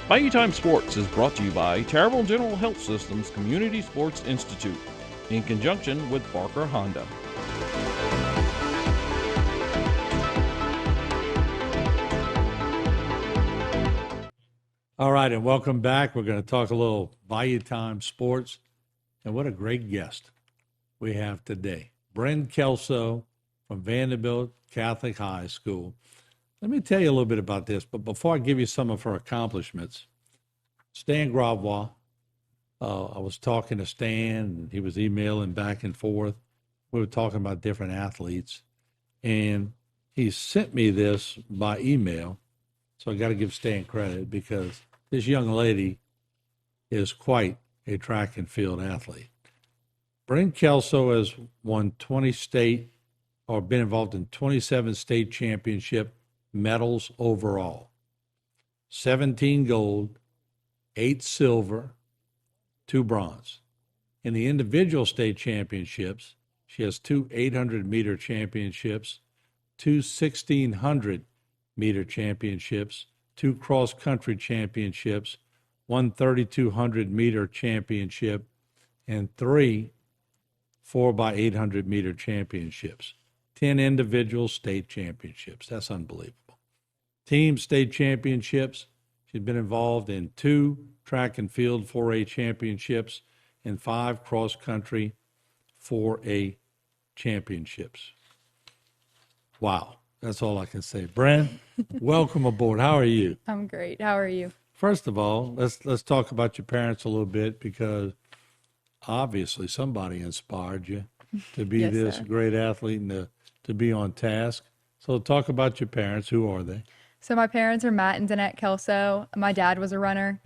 Bayou Time Sports is brought to you by Terrible General Health Systems Community Sports Institute in conjunction with Barker Honda. All right, and welcome back. We're going to talk a little Bayou Time Sports, and what a great guest we have today. Brynn Kelso from Vandebilt Catholic High School. Let me tell you a little bit about this, but before I give you some of her accomplishments, Stan Gravois, I was talking to Stan, and he was emailing back and forth. We were talking about different athletes, and he sent me this by email. So I got to give Stan credit because this young lady is quite a track and field athlete. Brynn Kelso has won 20 state or been involved in 27 state championship medals overall. 17 gold, 8 silver, 2 bronze. In the individual state championships, she has 2 800-meter championships, 2 1,600-meter championships, 2 cross-country championships, 1 3,200-meter championship, and 3 4x800-meter championships. 10 individual state championships. That's unbelievable. Team state championships. She's been involved in 2 track and field 4A championships and 5 cross-country 4A championships. Wow. That's all I can say. Brynn, welcome aboard. How are you? I'm great. How are you? First of all, let's talk about your parents a little bit because obviously somebody inspired you to be Yes, this sir. great athlete and to be on task. So talk about your parents. Who are they? So my parents are Matt and Danette Kelso. My dad was a runner.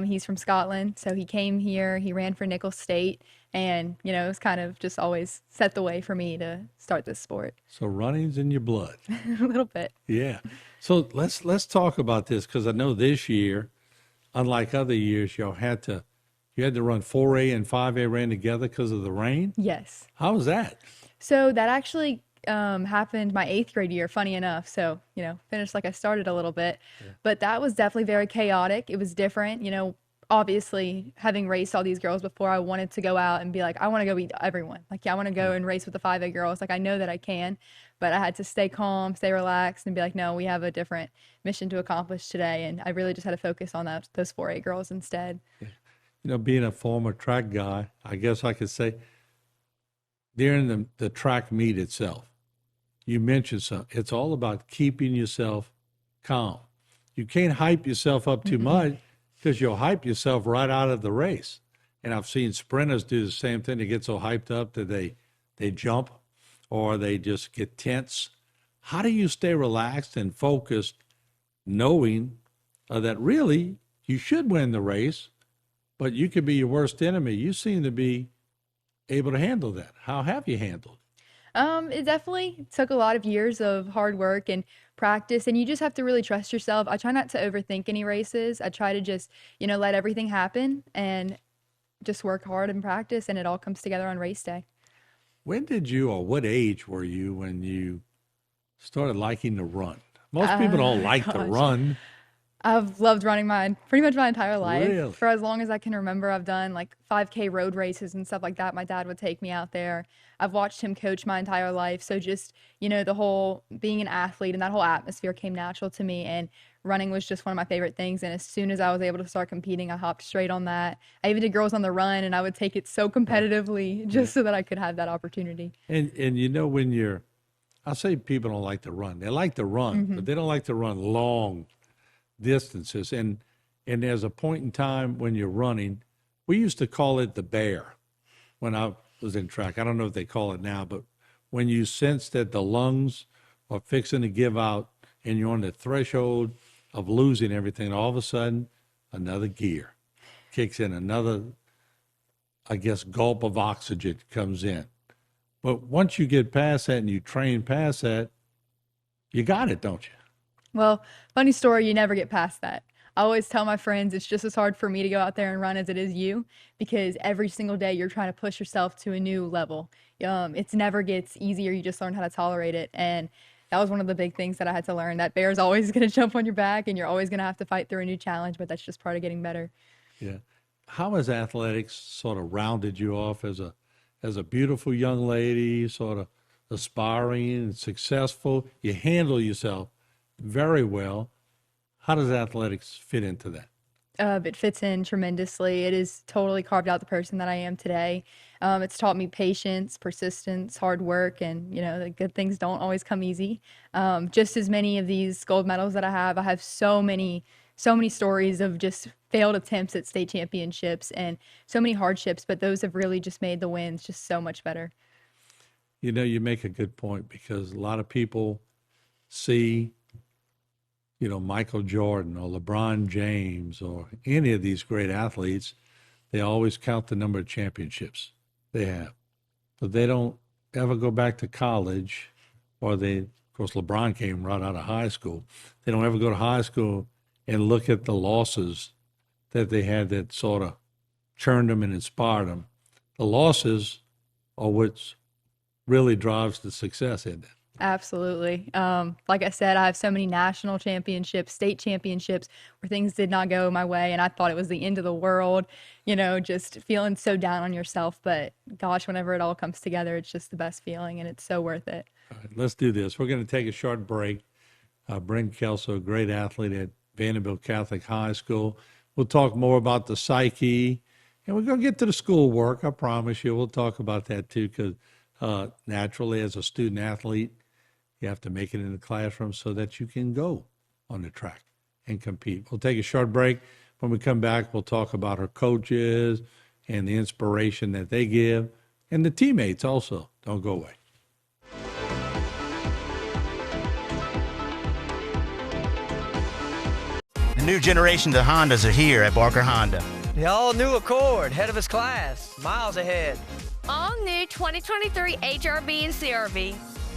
He's from Scotland, so he came here. He ran for Nicholls State, and it was kind of just always set the way for me to start this sport. So running's in your blood. A little bit. Yeah. So let's talk about this because I know this year, unlike other years, you had to run 4A and 5A ran together because of the rain. Yes. How was that? So that actually happened my 8th grade year, funny enough. So, finished like I started a little bit. Yeah. But that was definitely very chaotic. It was different. Obviously, having raced all these girls before, I wanted to go out and be like, I want to go beat everyone. Like, yeah, I want to go and race with the 5A girls. Like, I know that I can. But I had to stay calm, stay relaxed, and be like, no, we have a different mission to accomplish today. And I really just had to focus on those 4A girls instead. Yeah. Being a former track guy, I guess I could say during the track meet itself, you mentioned something. It's all about keeping yourself calm. You can't hype yourself up too much because you'll hype yourself right out of the race. And I've seen sprinters do the same thing. They get so hyped up that they jump or they just get tense. How do you stay relaxed and focused knowing that really you should win the race, but you could be your worst enemy? You seem to be able to handle that. How have you handled it? It definitely took a lot of years of hard work and practice, and you just have to really trust yourself. I try not to overthink any races. I try to just, let everything happen and just work hard and practice, and it all comes together on race day. When did you, or what age were you when you started liking to run? Most people don't like to run. I've loved running pretty much my entire life. Really? For as long as I can remember, I've done like 5K road races and stuff like that. My dad would take me out there. I've watched him coach my entire life. So just, the whole being an athlete and that whole atmosphere came natural to me. And running was just one of my favorite things. And as soon as I was able to start competing, I hopped straight on that. I even did Girls on the Run, and I would take it so competitively just so that I could have that opportunity. And when I'll say people don't like to run. They like to run, but they don't like to run long distances. And there's a point in time when you're running, we used to call it the bear when I was in track. I don't know if they call it now, but when you sense that the lungs are fixing to give out and you're on the threshold of losing everything, all of a sudden another gear kicks in, another, I guess, gulp of oxygen comes in. But once you get past that and you train past that, you got it, don't you? Well, funny story, you never get past that. I always tell my friends it's just as hard for me to go out there and run as it is you, because every single day you're trying to push yourself to a new level. It never gets easier. You just learn how to tolerate it. And that was one of the big things that I had to learn, that bear's always going to jump on your back and you're always going to have to fight through a new challenge, but that's just part of getting better. Yeah. How has athletics sort of rounded you off as a beautiful young lady, sort of aspiring and successful? You handle yourself very well. How does athletics fit into that? It fits in tremendously. It has totally carved out the person that I am today. It's taught me patience, persistence, hard work, and the good things don't always come easy. Just as many of these gold medals that I have so many stories of just failed attempts at state championships and so many hardships, but those have really just made the wins just so much better. You make a good point, because a lot of people see Michael Jordan or LeBron James or any of these great athletes. They always count the number of championships they have, but they don't ever go back to college, or of course, LeBron came right out of high school. They don't ever go to high school and look at the losses that they had that sort of churned them and inspired them. The losses are what really drives the success in that. Absolutely. Like I said, I have so many national championships, state championships where things did not go my way and I thought it was the end of the world, just feeling so down on yourself. But gosh, whenever it all comes together, it's just the best feeling and it's so worth it. All right, let's do this. We're going to take a short break. Brynn Kelso, a great athlete at Vandebilt Catholic High School. We'll talk more about the psyche, and we're going to get to the schoolwork. I promise you. We'll talk about that too, because naturally, as a student athlete, you have to make it in the classroom so that you can go on the track and compete. We'll take a short break. When we come back, we'll talk about her coaches and the inspiration that they give, and the teammates also. Don't go away. The new generation of Hondas are here at Barker Honda. The all-new Accord, head of its class, miles ahead. All new 2023 HRV and CRV.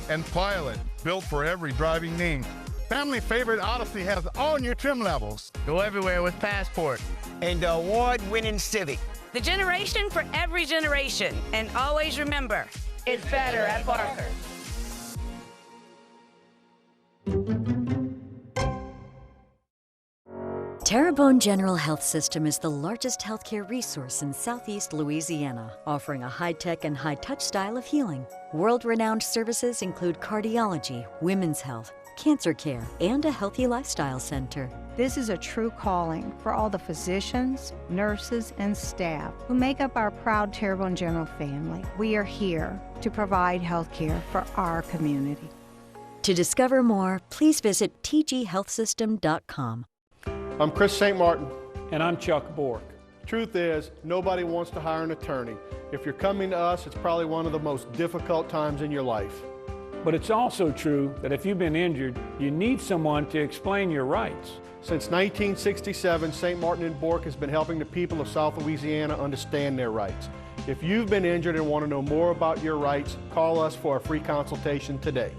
And Pilot, built for every driving need. Family favorite Odyssey has all new trim levels. Go everywhere with Passport. And the award-winning Civic. The generation for every generation. And always remember, it's better at Barker. Terrebonne General Health System is the largest healthcare resource in Southeast Louisiana, offering a high-tech and high-touch style of healing. World-renowned services include cardiology, women's health, cancer care, and a healthy lifestyle center. This is a true calling for all the physicians, nurses, and staff who make up our proud Terrebonne General family. We are here to provide healthcare for our community. To discover more, please visit tghealthsystem.com. I'm Chris St. Martin. And I'm Chuck Bork. Truth is, nobody wants to hire an attorney. If you're coming to us, it's probably one of the most difficult times in your life. But it's also true that if you've been injured, you need someone to explain your rights. Since 1967, St. Martin and Bork has been helping the people of South Louisiana understand their rights. If you've been injured and want to know more about your rights, call us for a free consultation today.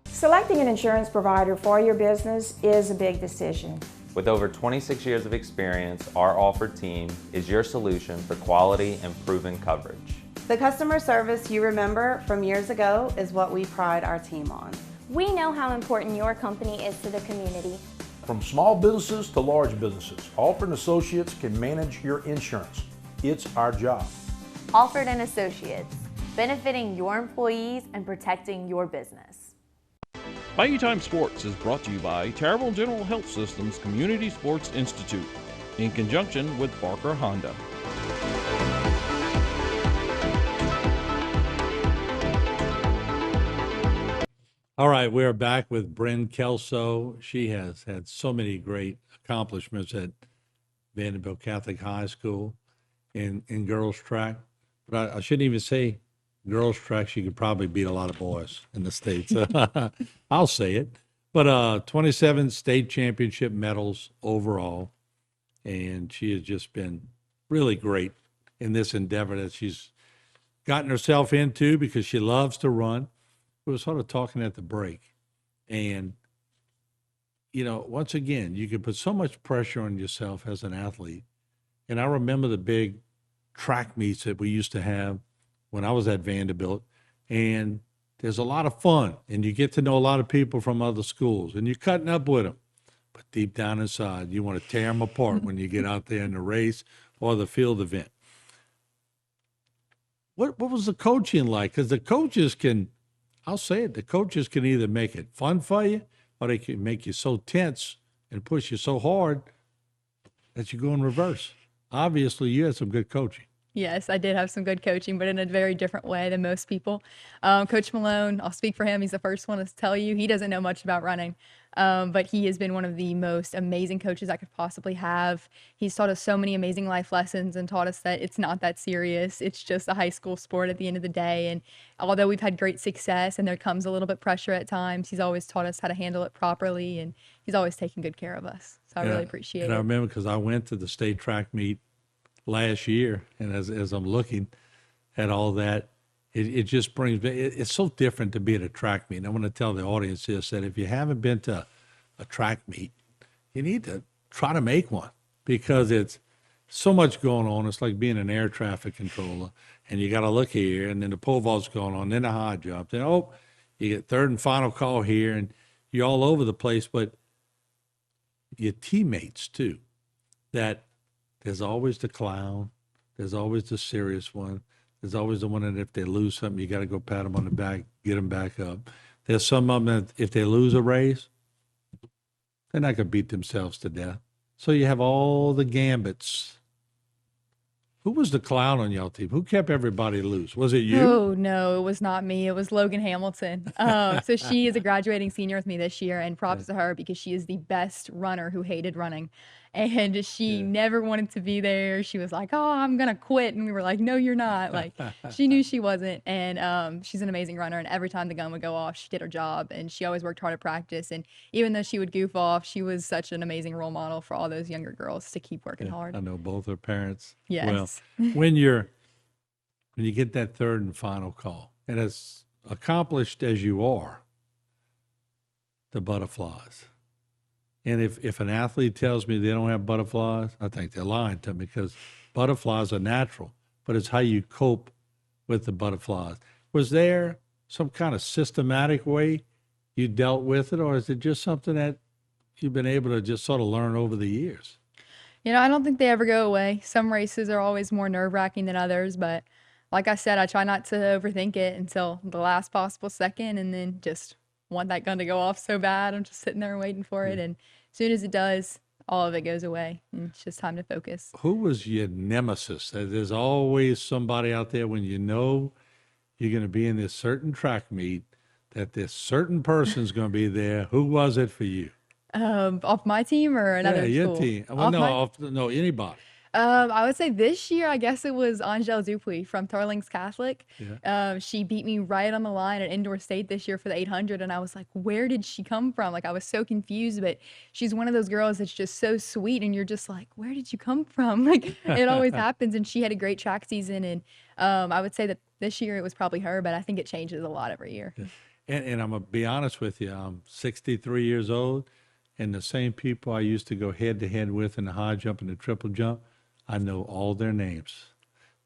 Selecting an insurance provider for your business is a big decision. With over 26 years of experience, our Offered team is your solution for quality and proven coverage. The customer service you remember from years ago is what we pride our team on. We know how important your company is to the community. From small businesses to large businesses, Offered & Associates can manage your insurance. It's our job. Offered & Associates, benefiting your employees and protecting your business. Bayou Time Sports is brought to you by Terrebonne General Health System's Community Sports Institute in conjunction with Barker Honda. All right, we're back with Brynn Kelso. She has had so many great accomplishments at Vandebilt Catholic High School in girls track. But I shouldn't even say girls track. She could probably beat a lot of boys in the States. I'll say it. But 27 state championship medals overall. And she has just been really great in this endeavor that she's gotten herself into because she loves to run. We were sort of talking at the break. And, once again, you can put so much pressure on yourself as an athlete. And I remember the big track meets that we used to have when I was at Vandebilt, and there's a lot of fun, and you get to know a lot of people from other schools, and you're cutting up with them. But deep down inside, you want to tear them apart when you get out there in the race or the field event. What was the coaching like? Because the coaches can, I'll say it, the coaches can either make it fun for you, or they can make you so tense and push you so hard that you go in reverse. Obviously, you had some good coaching. Yes, I did have some good coaching, but in a very different way than most people. Coach Malone, I'll speak for him. He's the first one to tell you he doesn't know much about running, but he has been one of the most amazing coaches I could possibly have. He's taught us so many amazing life lessons and taught us that it's not that serious. It's just a high school sport at the end of the day. And although we've had great success and there comes a little bit pressure at times, he's always taught us how to handle it properly, and he's always taken good care of us. So I really appreciate it. And I remember because I went to the state track meet last year, and as I'm looking at all that, it just brings me, it's so different to be at a track meet. And I want to tell the audience this, that if you haven't been to a track meet, you need to try to make one, because it's so much going on. It's like being an air traffic controller, and you got to look here, and then the pole vault's going on, then the high jump, then you get third and final call here, and you're all over the place. But your teammates too, that there's always the clown. There's always the serious one. There's always the one that if they lose something, you got to go pat them on the back, get them back up. There's some of them that if they lose a race, they're not going to beat themselves to death. So you have all the gambits. Who was the clown on y'all team? Who kept everybody loose? Was it you? Oh, no, it was not me. It was Logan Hamilton. So she is a graduating senior with me this year, and props to her because she is the best runner who hated running. And she never wanted to be there. She was like, oh, I'm going to quit. And we were like, no, you're not. Like, she knew she wasn't. And she's an amazing runner. And every time the gun would go off, she did her job. And she always worked hard at practice. And even though she would goof off, she was such an amazing role model for all those younger girls to keep working hard. I know both her parents. Yes. Well, when you get that third and final call, and as accomplished as you are, the butterflies. And if an athlete tells me they don't have butterflies, I think they're lying to me, because butterflies are natural, but it's how you cope with the butterflies. Was there some kind of systematic way you dealt with it, or is it just something that you've been able to just sort of learn over the years? You know, I don't think they ever go away. Some races are always more nerve-wracking than others, but like I said, I try not to overthink it until the last possible second, and then just want that gun to go off so bad. I'm just sitting there waiting for it, and as soon as it does, all of it goes away, and it's just time to focus. Who was your nemesis? There's always somebody out there when you know you're going to be in this certain track meet, that this certain person's going to be there. Who was it for you? Off my team or another school? Yeah, your team. Well, no, anybody. I would say this year, I guess it was Angèle Dupuis from Tarlings Catholic. Yeah. She beat me right on the line at Indoor State this year for the 800, and I was like, where did she come from? Like, I was so confused, but she's one of those girls that's just so sweet, and you're just like, where did you come from? Like, it always happens, and she had a great track season, and I would say that this year it was probably her, but I think it changes a lot every year. Yeah. And I'm going to be honest with you, I'm 63 years old, and the same people I used to go head-to-head with in the high jump and the triple jump, I know all their names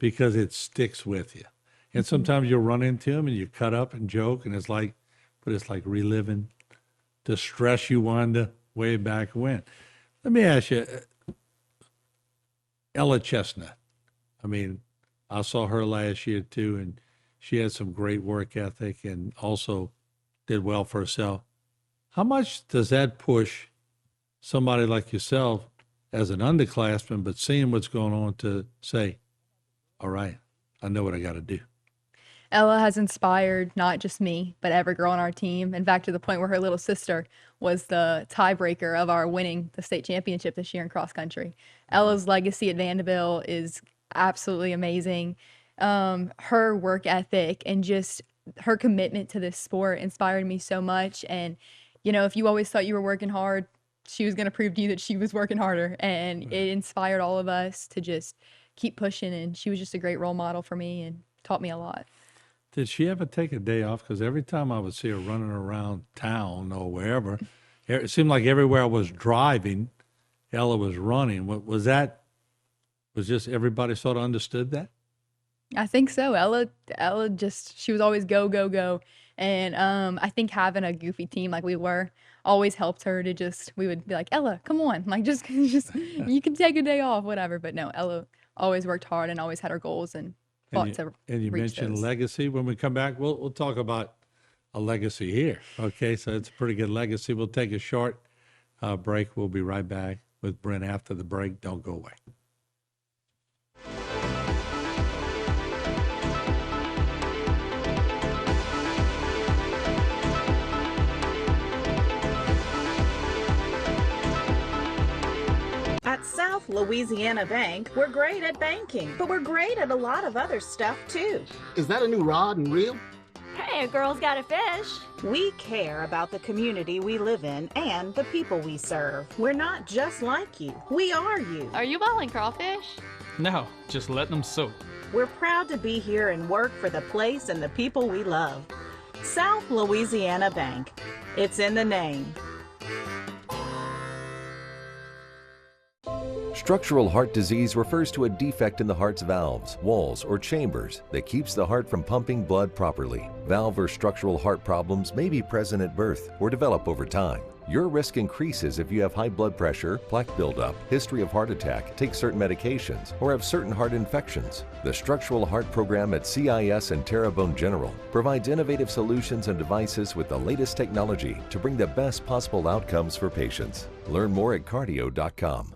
because it sticks with you. And sometimes you'll run into them and you cut up and joke, and it's like reliving the stress you won way back when. Let me ask you, Ella Chestnut. I mean, I saw her last year too, and she had some great work ethic and also did well for herself. How much does that push somebody like yourself as an underclassman, but seeing what's going on, to say, all right, I know what I got to do? Ella has inspired not just me, but every girl on our team. In fact, to the point where her little sister was the tiebreaker of our winning the state championship this year in cross country. Ella's legacy at Vandebilt is absolutely amazing. Her work ethic and just her commitment to this sport inspired me so much. And, you know, if you always thought you were working hard, she was going to prove to you that she was working harder, and it inspired all of us to just keep pushing. And she was just a great role model for me and taught me a lot. Did she ever take a day off? Because every time I would see her running around town or wherever, it seemed like everywhere I was driving, Ella was running. Was just everybody sort of understood that? I think so. Ella just she was always go, go, go. And I think having a goofy team like we were always helped her to just we would be like, Ella, come on. Like just you can take a day off, whatever. But no, Ella always worked hard and always had her goals and fought to and you reach mentioned those. legacy. When we come back, we'll talk about a legacy here. Okay, so it's a pretty good legacy. We'll take a short break. We'll be right back with Brynn after the break. Don't go away. At South Louisiana Bank, we're great at banking, but we're great at a lot of other stuff too. Is that a new rod and reel? Hey, a girl's got a fish. We care about the community we live in and the people we serve. We're not just like you. We are you. Are you boiling crawfish? No, just letting them soak. We're proud to be here and work for the place and the people we love. South Louisiana Bank. It's in the name. Structural heart disease refers to a defect in the heart's valves, walls, or chambers that keeps the heart from pumping blood properly. Valve or structural heart problems may be present at birth or develop over time. Your risk increases if you have high blood pressure, plaque buildup, history of heart attack, take certain medications, or have certain heart infections. The Structural Heart Program at CIS and Terrebonne General provides innovative solutions and devices with the latest technology to bring the best possible outcomes for patients. Learn more at cardio.com.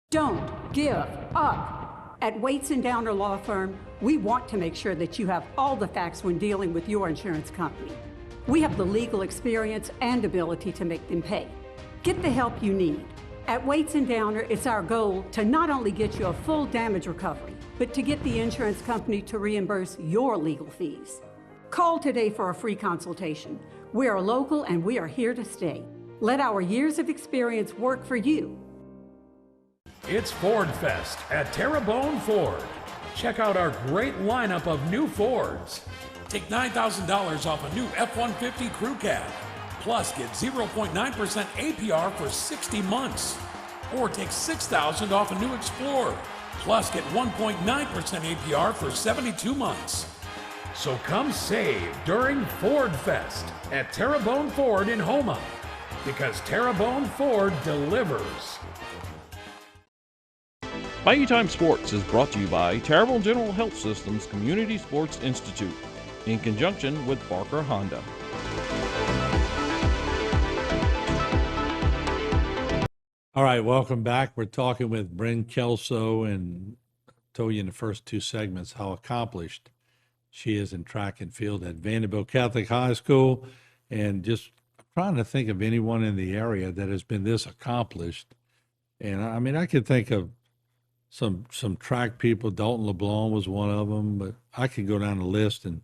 Don't give up. At Waits & Downer Law Firm, we want to make sure that you have all the facts when dealing with your insurance company. We have the legal experience and ability to make them pay. Get the help you need. At Waits & Downer, it's our goal to not only get you a full damage recovery, but to get the insurance company to reimburse your legal fees. Call today for a free consultation. We are local and we are here to stay. Let our years of experience work for you. It's Ford Fest at Terrebonne Ford. Check out our great lineup of new Fords. Take $9,000 off a new F-150 Crew Cab. Plus, get 0.9% APR for 60 months. Or take $6,000 off a new Explorer. Plus, get 1.9% APR for 72 months. So come save during Ford Fest at Terrebonne Ford in Houma. Because Terrebonne Ford delivers. Bayou Time Sports is brought to you by Terrebonne General Health System's Community Sports Institute in conjunction with Barker Honda. All right, welcome back. We're talking with Brynn Kelso, and I told you in the first two segments how accomplished she is in track and field at Vandebilt Catholic High School, and just trying to think of anyone in the area that has been this accomplished. And I mean, I could think of some track people. Dalton LeBlanc was one of them, but I could go down the list, and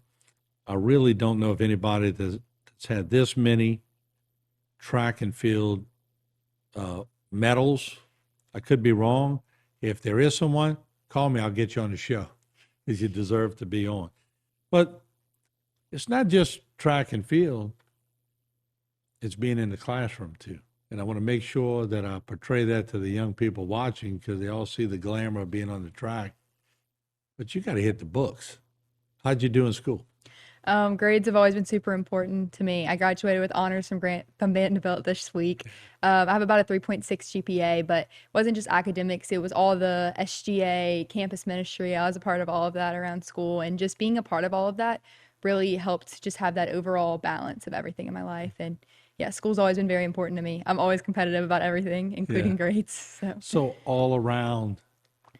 I really don't know of anybody that's had this many track and field medals. I could be wrong. If there is someone, call me. I'll get you on the show because you deserve to be on. But it's not just track and field. It's being in the classroom too. And I want to make sure that I portray that to the young people watching because they all see the glamour of being on the track. But you got to hit the books. How'd you do in school? Grades have always been super important to me. I graduated with honors from Vandebilt this week. I have about a 3.6 GPA, but it wasn't just academics. It was all the SGA, campus ministry. I was a part of all of that around school. And just being a part of all of that really helped just have that overall balance of everything in my life. And yeah, school's always been very important to me. I'm always competitive about everything, including grades. So all around,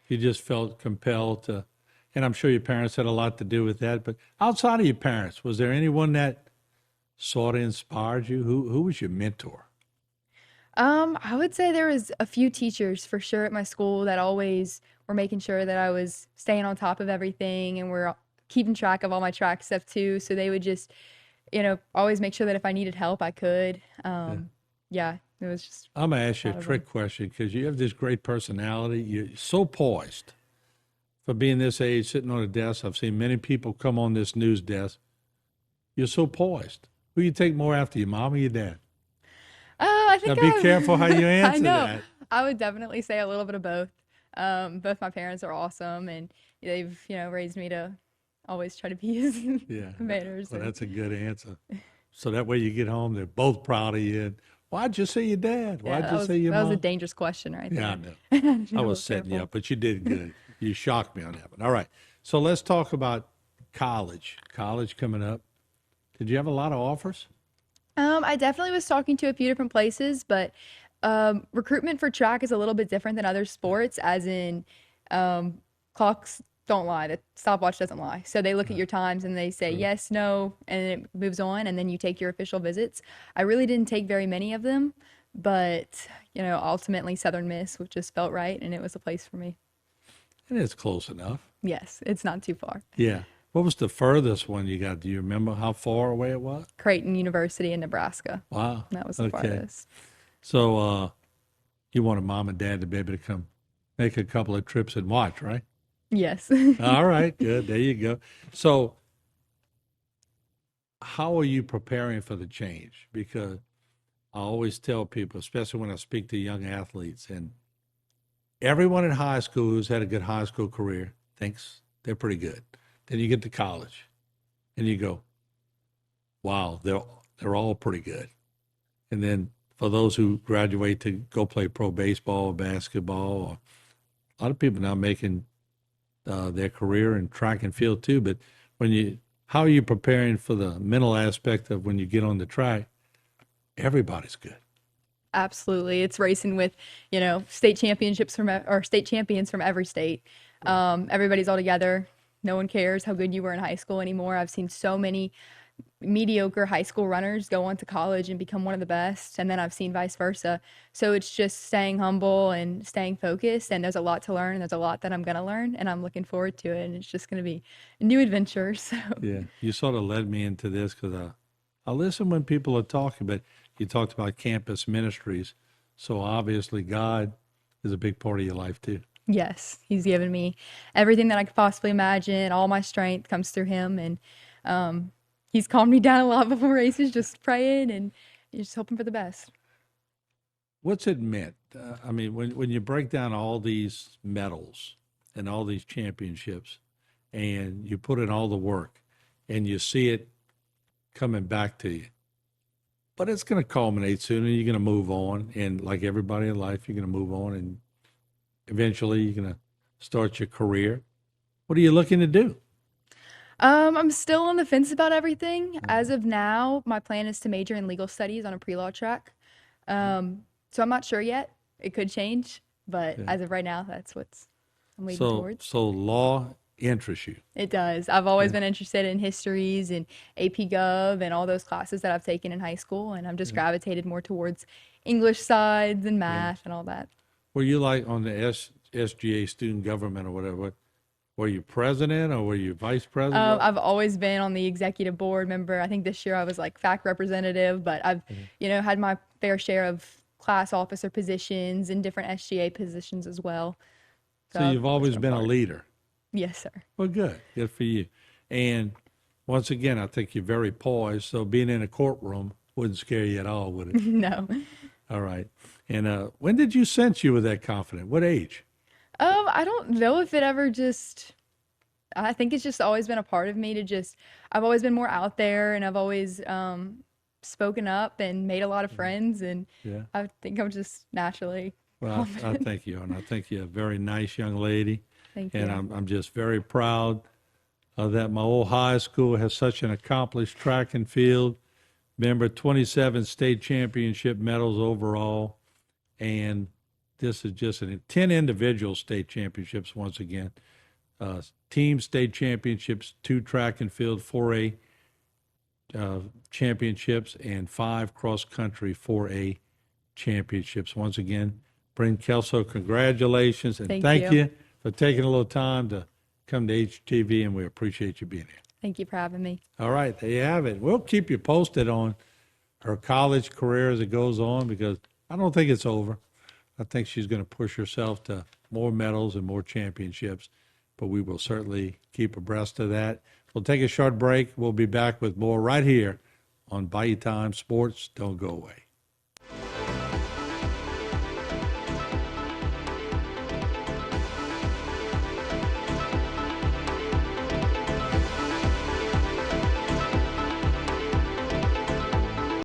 you just felt compelled to, and I'm sure your parents had a lot to do with that, but outside of your parents, was there anyone that sort of inspired you? Who was your mentor? I would say there was a few teachers for sure at my school that always were making sure that I was staying on top of everything and were keeping track of all my track stuff too. So they would just, always make sure that if I needed help, I could. Yeah, it was just. I'm going to ask you a proud of trick them. question because you have this great personality. You're so poised for being this age, sitting on a desk. I've seen many people come on this news desk. You're so poised. Who you take more after, your mom or your dad? I think Now be careful how you I answer know. that. I would definitely say a little bit of both. Both my parents are awesome, and they've raised me to always try to be his Yeah. manners. Well, and- that's a good answer. So that way you get home, they're both proud of you. And why'd you say your dad? Yeah, Why'd that you was, say your that mom? was a dangerous question right Yeah, there. I know. Be a I little was setting you careful. up, but you did good. You shocked me on that one. All right. So let's talk about college. College coming up. Did you have a lot of offers? I definitely was talking to a few different places, but recruitment for track is a little bit different than other sports, as in clocks don't lie, the stopwatch doesn't lie. So they look at your times and they say yes, no, and it moves on, and then you take your official visits. I really didn't take very many of them, but ultimately Southern Miss, which just felt right, and it was a place for me. And it's close enough. Yes, it's not too far. Yeah. What was the furthest one you got? Do you remember how far away it was? Creighton University in Nebraska. Wow. That was the farthest. So you wanted mom and dad to be able to come make a couple of trips and watch, right? Yes. All right, good. There you go. So how are you preparing for the change? Because I always tell people, especially when I speak to young athletes, and everyone in high school who's had a good high school career thinks they're pretty good. Then you get to college and you go, wow, they're all pretty good. And then for those who graduate to go play pro baseball or basketball, or a lot of people now making their career in track and field too. But how are you preparing for the mental aspect of when you get on the track? Everybody's good. Absolutely. It's racing with, state championships or state champions from every state. Everybody's all together. No one cares how good you were in high school anymore. I've seen so many mediocre high school runners go on to college and become one of the best, and then I've seen vice versa. So it's just staying humble and staying focused, and there's a lot to learn, and there's a lot that I'm going to learn, and I'm looking forward to it, and it's just going to be a new adventure. So Yeah, you sort of led me into this because I listen when people are talking, but you talked about campus ministries, so obviously God is a big part of your life too. yes, he's given me everything that I could possibly imagine. All my strength comes through him, and he's calmed me down a lot before races, just praying and just hoping for the best. What's it meant? I mean, when you break down all these medals and all these championships, and you put in all the work, and you see it coming back to you, but it's going to culminate soon, and you're going to move on. And like everybody in life, you're going to move on, and eventually you're going to start your career. What are you looking to do? I'm still on the fence about everything. As of now, my plan is to major in legal studies on a pre-law track. So I'm not sure yet. It could change, but as of right now, that's what's I'm leaning towards. So law interests you. It does. I've always been interested in histories and AP Gov and all those classes that I've taken in high school, and I'm just gravitated more towards English sides and math and all that. Were you like on the SGA student government or whatever? Were you president or were you vice president? I've always been on the executive board member. I think this year I was like fact representative, but I've, had my fair share of class officer positions and different SGA positions as well. So you've always been a leader. Yes, sir. Well, good. Good for you. And once again, I think you're very poised. So being in a courtroom wouldn't scare you at all, would it? No. All right. And when did you sense you were that confident? What age? I don't know if it ever I think it's just always been a part of me I've always been more out there, and I've always spoken up and made a lot of friends, and I think I'm just naturally Well, I thank you, and I think you're a very nice young lady. Thank you. And I'm just very proud that my old high school has such an accomplished track and field. Remember, 27 state championship medals overall, and this is just 10 individual state championships once again. Team state championships, 2 track and field 4A championships, and 5 cross-country 4A championships. Once again, Brynn Kelso, congratulations, and Thank thank you. you for taking a little time to come to HTV, and we appreciate you being here. Thank you for having me. All right, there you have it. We'll keep you posted on her college career as it goes on, because I don't think it's over. I think she's going to push herself to more medals and more championships, but we will certainly keep abreast of that. We'll take a short break. We'll be back with more right here on Bayou Time Sports. Don't go away.